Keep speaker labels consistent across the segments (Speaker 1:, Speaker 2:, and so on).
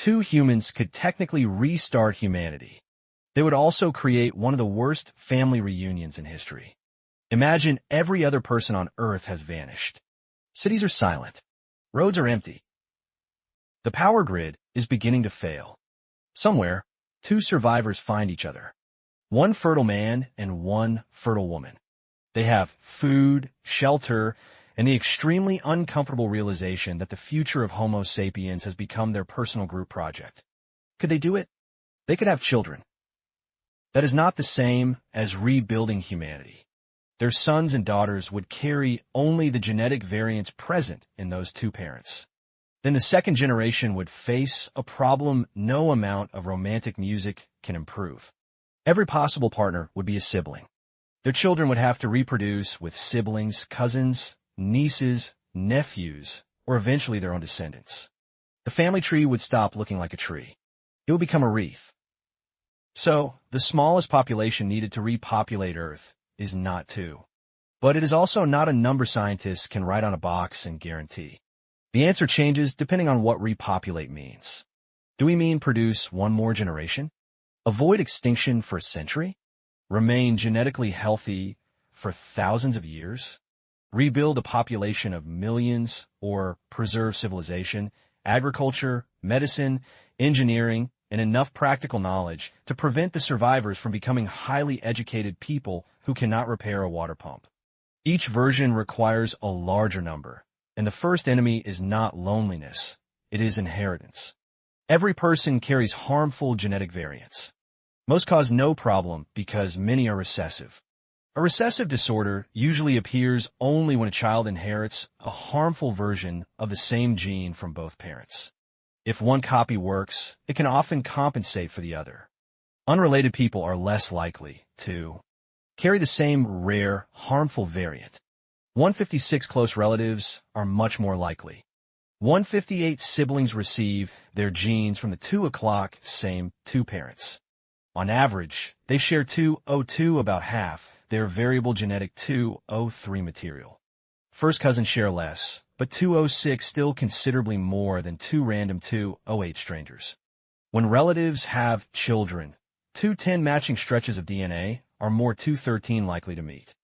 Speaker 1: two humans could technically restart humanity. They would also create one of the worst family reunions in history. Imagine every other person on Earth has vanished. Cities are silent. Roads are empty. The power grid is beginning to fail. Somewhere, two survivors find each other. One fertile man and one fertile woman. They have food, shelter, and the extremely uncomfortable realization that the future of Homo sapiens has become their personal group project. Could they do it? They could have children. That is not the same as rebuilding humanity. Their sons and daughters would carry only the genetic variants present in those two parents. Then the second generation would face a problem no amount of romantic music can improve. Every possible partner would be a sibling. Their children would have to reproduce with siblings, cousins, nieces, nephews, or eventually their own descendants. The family tree would stop looking like a tree. It would become a wreath. So, the smallest population needed to repopulate Earth is not two. But it is also not a number scientists can write on a box and guarantee. The answer changes depending on what repopulate means. Do we mean produce one more generation? Avoid extinction for a century? Remain genetically healthy for thousands of years? Rebuild a population of millions, or preserve civilization, agriculture, medicine, engineering, and enough practical knowledge to prevent the survivors from becoming highly educated people who cannot repair a water pump. Each version requires a larger number, and the first enemy is not loneliness, it is inheritance. Every person carries harmful genetic variants. Most cause no problem because many are recessive. A recessive disorder usually appears only when a child inherits a harmful version of the same gene from both parents. If one copy works, it can often compensate for the other. Unrelated people are less likely to carry the same rare, harmful variant. 156 close relatives are much more likely. 158 siblings receive their genes from the 2 o'clock same two parents. On average, they share 202, about half their variable genetic 203 material. First cousins share less, but 206 still considerably more than two random 208 strangers. When relatives have children, 210 matching stretches of DNA are more 213 likely to meet.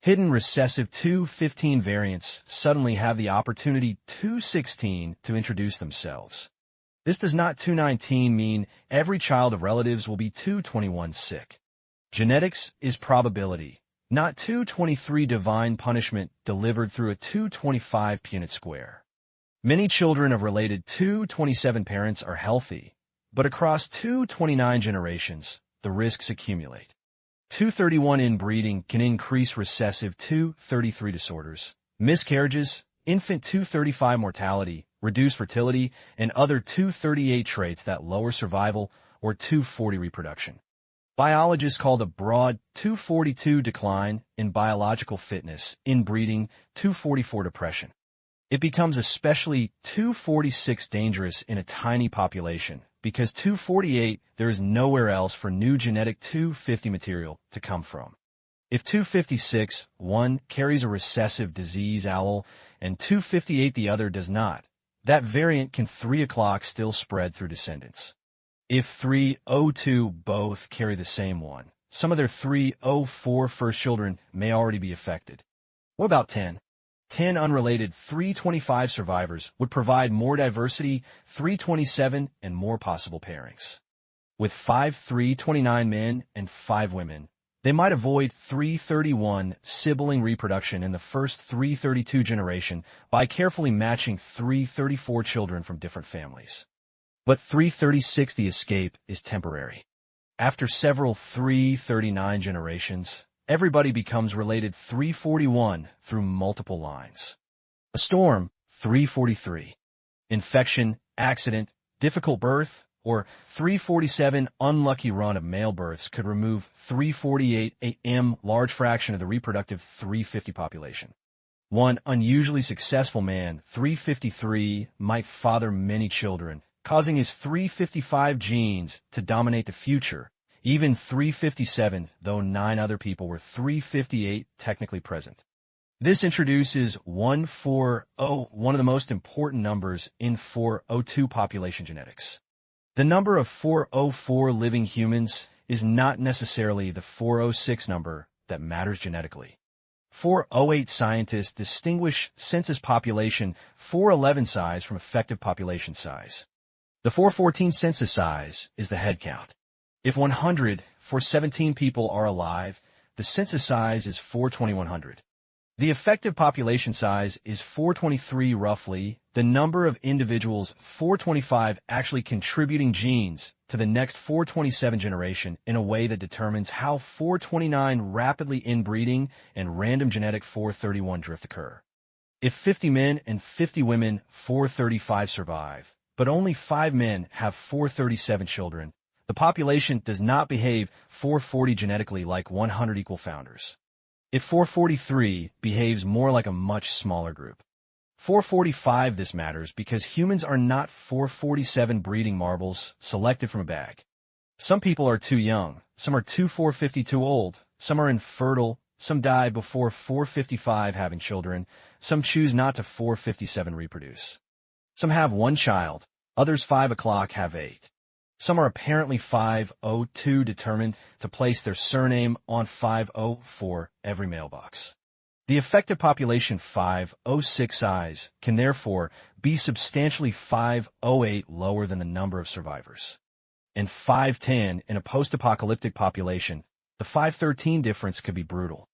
Speaker 1: Hidden recessive 215 variants suddenly have the opportunity 216 to introduce themselves. This does not 219 mean every child of relatives will be 221 sick. Genetics is probability, not 223 divine punishment delivered through a 225 Punnett square. Many children of related 227 parents are healthy, but across 229 generations, the risks accumulate. 231 inbreeding can increase recessive 233 disorders, miscarriages, infant 235 mortality, reduced fertility, and other 238 traits that lower survival, or 240 reproduction. Biologists call the broad 242 decline in biological fitness inbreeding 244 depression. It becomes especially 246 dangerous in a tiny population because 248 there is nowhere else for new genetic 250 material to come from. If 256, one carries a recessive disease allele and 258 the other does not, that variant can 3 o'clock still spread through descendants. If 302 both carry the same one, some of their 304 first children may already be affected. What about 10? 10 unrelated 325 survivors would provide more diversity, 327, and more possible pairings. With 5 329 men and 5 women, they might avoid 331 sibling reproduction in the first 332 generation by carefully matching 334 children from different families. But 336, the escape, is temporary. After several 339 generations, everybody becomes related 341 through multiple lines. A storm, 343. Infection, accident, difficult birth, or 347 unlucky run of male births could remove 348 a.m. large fraction of the reproductive 350 population. One unusually successful man, 353, might father many children, causing his 355 genes to dominate the future, even 357, though 9 other people were 358 technically present. This introduces 140, one of the most important numbers in 402 population genetics. The number of 404 living humans is not necessarily the 406 number that matters genetically. 408 scientists distinguish census population 411 size from effective population size. The 414 census size is the head count. If 100 for 17 people are alive, the census size is 42100. The effective population size is 423 roughly, the number of individuals 425 actually contributing genes to the next 427 generation in a way that determines how 429 rapidly inbreeding and random genetic 431 drift occur. If 50 men and 50 women 435 survive, but only 5 men have 437 children, the population does not behave 440 genetically like 100 equal founders. If 443 behaves more like a much smaller group. 445 this matters because humans are not 447 breeding marbles selected from a bag. Some people are too young, some are too 452 old, some are infertile, some die before 455 having children, some choose not to 457 reproduce. Some have 1 child, others 5 o'clock have 8. Some are apparently 502 determined to place their surname on 504 every mailbox. The effective population 506 size can therefore be substantially 508 lower than the number of survivors. And 510 in a post-apocalyptic population, the 513 difference could be brutal.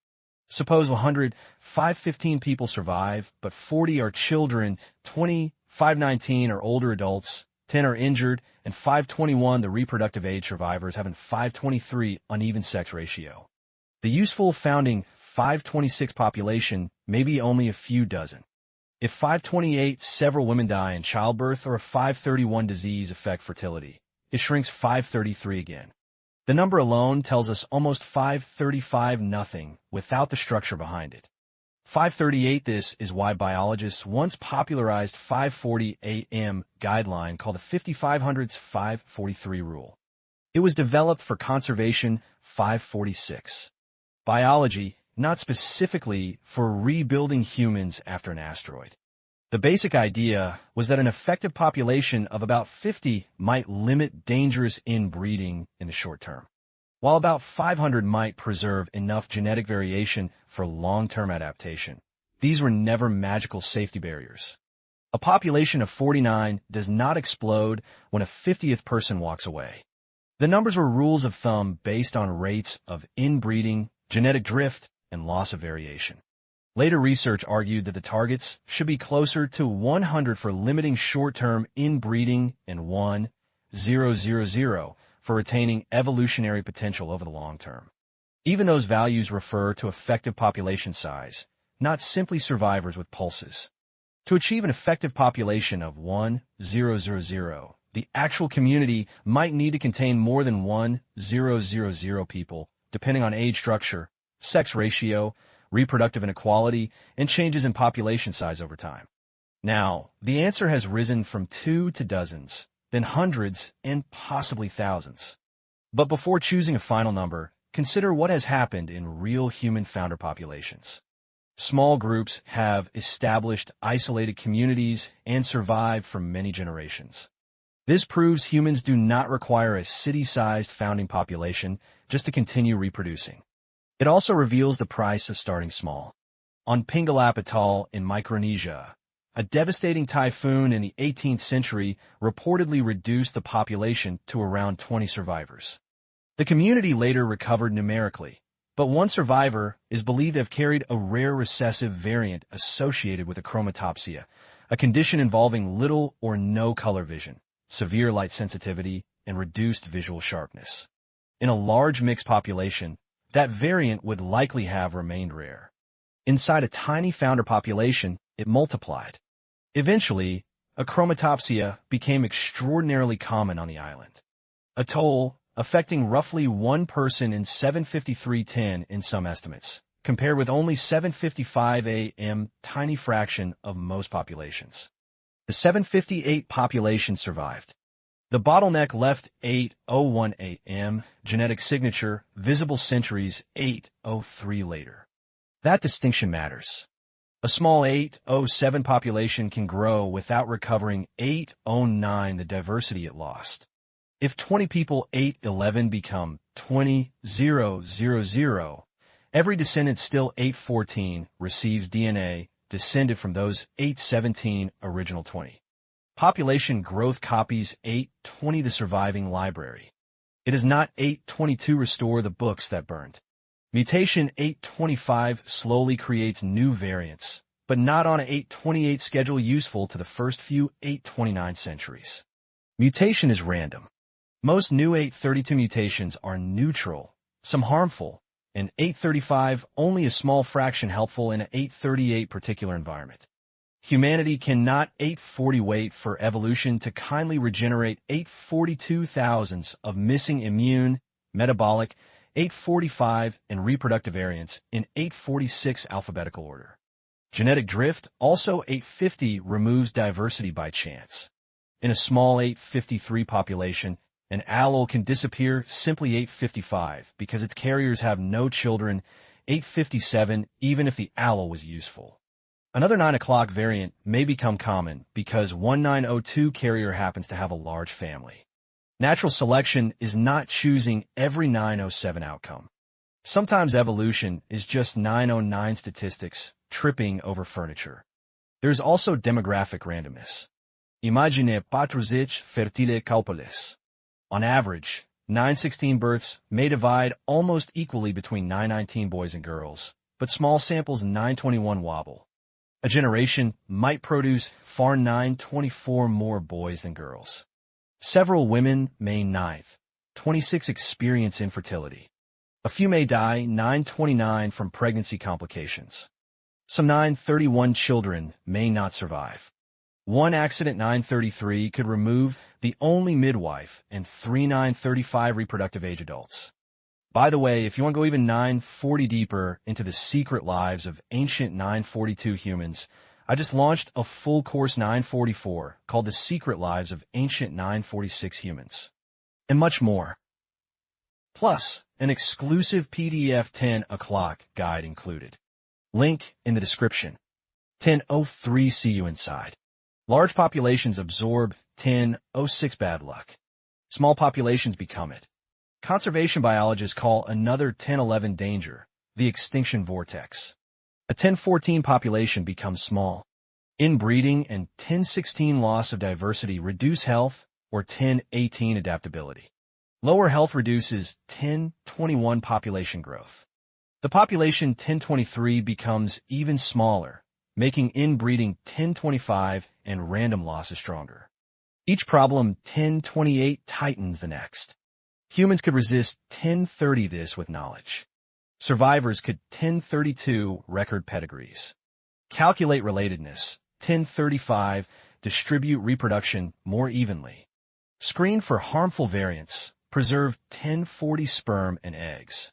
Speaker 1: Suppose 100, 515 people survive, but 40 are children, 20, 519 are older adults, 10 are injured, and 521 the reproductive age survivors having 523 uneven sex ratio. The useful founding 526 population may be only a few dozen. If 528 several women die in childbirth or a 531 disease affect fertility, it shrinks 533 again. The number alone tells us almost 535 nothing without the structure behind it. 538 this is why biologists once popularized 540 AM guideline called the 5500's 543 rule. It was developed for conservation 546. Biology, not specifically for rebuilding humans after an asteroid. The basic idea was that an effective population of about 50 might limit dangerous inbreeding in the short term, while about 500 might preserve enough genetic variation for long-term adaptation. These were never magical safety barriers. A population of 49 does not explode when a 50th person walks away. The numbers were rules of thumb based on rates of inbreeding, genetic drift, and loss of variation. Later research argued that the targets should be closer to 100 for limiting short-term inbreeding and 1,000 for retaining evolutionary potential over the long term. Even those values refer to effective population size, not simply survivors with pulses. To achieve an effective population of 1,000, the actual community might need to contain more than 1,000 people, depending on age structure, sex ratio, reproductive inequality, and changes in population size over time. Now, the answer has risen from 2 to dozens, then hundreds, and possibly thousands. But before choosing a final number, consider what has happened in real human founder populations. Small groups have established isolated communities and survived for many generations. This proves humans do not require a city-sized founding population just to continue reproducing. It also reveals the price of starting small. On Pingalap Atoll in Micronesia, a devastating typhoon in the 18th century reportedly reduced the population to around 20 survivors. The community later recovered numerically, but one survivor is believed to have carried a rare recessive variant associated with achromatopsia, a condition involving little or no color vision, severe light sensitivity, and reduced visual sharpness. In a large mixed population, that variant would likely have remained rare. Inside a tiny founder population, it multiplied. Eventually, achromatopsia became extraordinarily common on the island. Atoll, affecting roughly 1 person in 75310 in some estimates, compared with only 755 AM, tiny fraction of most populations. The 758 population survived. The bottleneck left 801 AM, genetic signature, visible centuries 803 later. That distinction matters. A small 807 population can grow without recovering 809 the diversity it lost. If 20 people 811 become 20,000, every descendant still 814 receives DNA descended from those 817 original 20. Population growth copies 820 the surviving library. It does not 822 restore the books that burned. Mutation 825 slowly creates new variants, but not on an 828 schedule useful to the first few 829 centuries. Mutation is random. Most new 832 mutations are neutral, some harmful, and 835 only a small fraction helpful in an 838 particular environment. Humanity cannot 840 wait for evolution to kindly regenerate 842 thousands of missing immune, metabolic, 845, and reproductive variants in 846 alphabetical order. Genetic drift, also 850, removes diversity by chance. In a small 853 population, an allele can disappear simply 855 because its carriers have no children, 857, even if the allele was useful. Another 9 o'clock variant may become common because 1902 carrier happens to have a large family. Natural selection is not choosing every 907 outcome. Sometimes evolution is just 909 statistics tripping over furniture. There is also demographic randomness. Imagine patruzich fertile couples. On average, 916 births may divide almost equally between 919 boys and girls, but small samples 921 wobble. A generation might produce far 924 more boys than girls. Several women may 926 experience infertility. A few may die 929 from pregnancy complications. Some 931 children may not survive. One accident 933 could remove the only midwife and 3 935 reproductive age adults. By the way, if you want to go even 940 deeper into the secret lives of ancient 942 humans, I just launched a full course 944 called The Secret Lives of Ancient 946 Humans. And much more. Plus, an exclusive PDF 10 o'clock guide included. Link in the description. 1003 see you inside. Large populations absorb 1006 bad luck. Small populations become it. Conservation biologists call another 1011 danger, the extinction vortex. A 1014 population becomes small. Inbreeding and 1016 loss of diversity reduce health, or 1018 adaptability. Lower health reduces 1021 population growth. The population 1023 becomes even smaller, making inbreeding 1025 and random losses stronger. Each problem 1028 tightens the next. Humans could resist 1030 this with knowledge. Survivors could 1032 record pedigrees. Calculate relatedness, 1035 distribute reproduction more evenly. Screen for harmful variants, preserve 1040 sperm and eggs.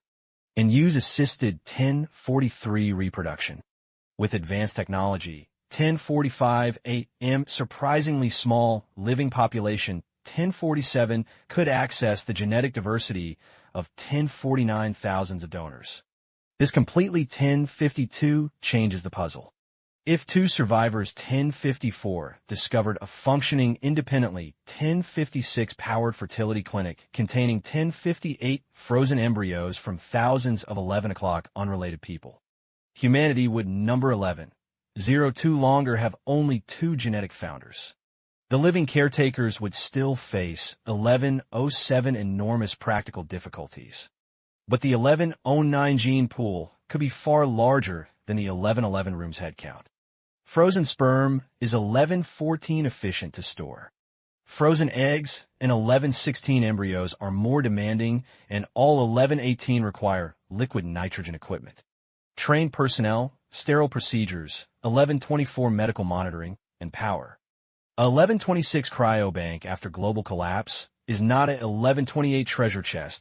Speaker 1: And use assisted 1043 reproduction. With advanced technology, 1045 AM surprisingly small living population 1047 could access the genetic diversity of 1049 thousands of donors. This completely 1052 changes the puzzle. If two survivors 1054 discovered a functioning independently 1056 powered fertility clinic containing 1058 frozen embryos from thousands of 11 o'clock unrelated people, humanity would number 11, 02 longer have only 2 genetic founders. The living caretakers would still face 1107 enormous practical difficulties. But the 1109 gene pool could be far larger than the 1111 room's head count. Frozen sperm is 1114 efficient to store. Frozen eggs and 1116 embryos are more demanding, and all 1118 require liquid nitrogen equipment. Trained personnel, sterile procedures, 1124 medical monitoring, and power. A 1126 cryobank after global collapse is not a 1128 treasure chest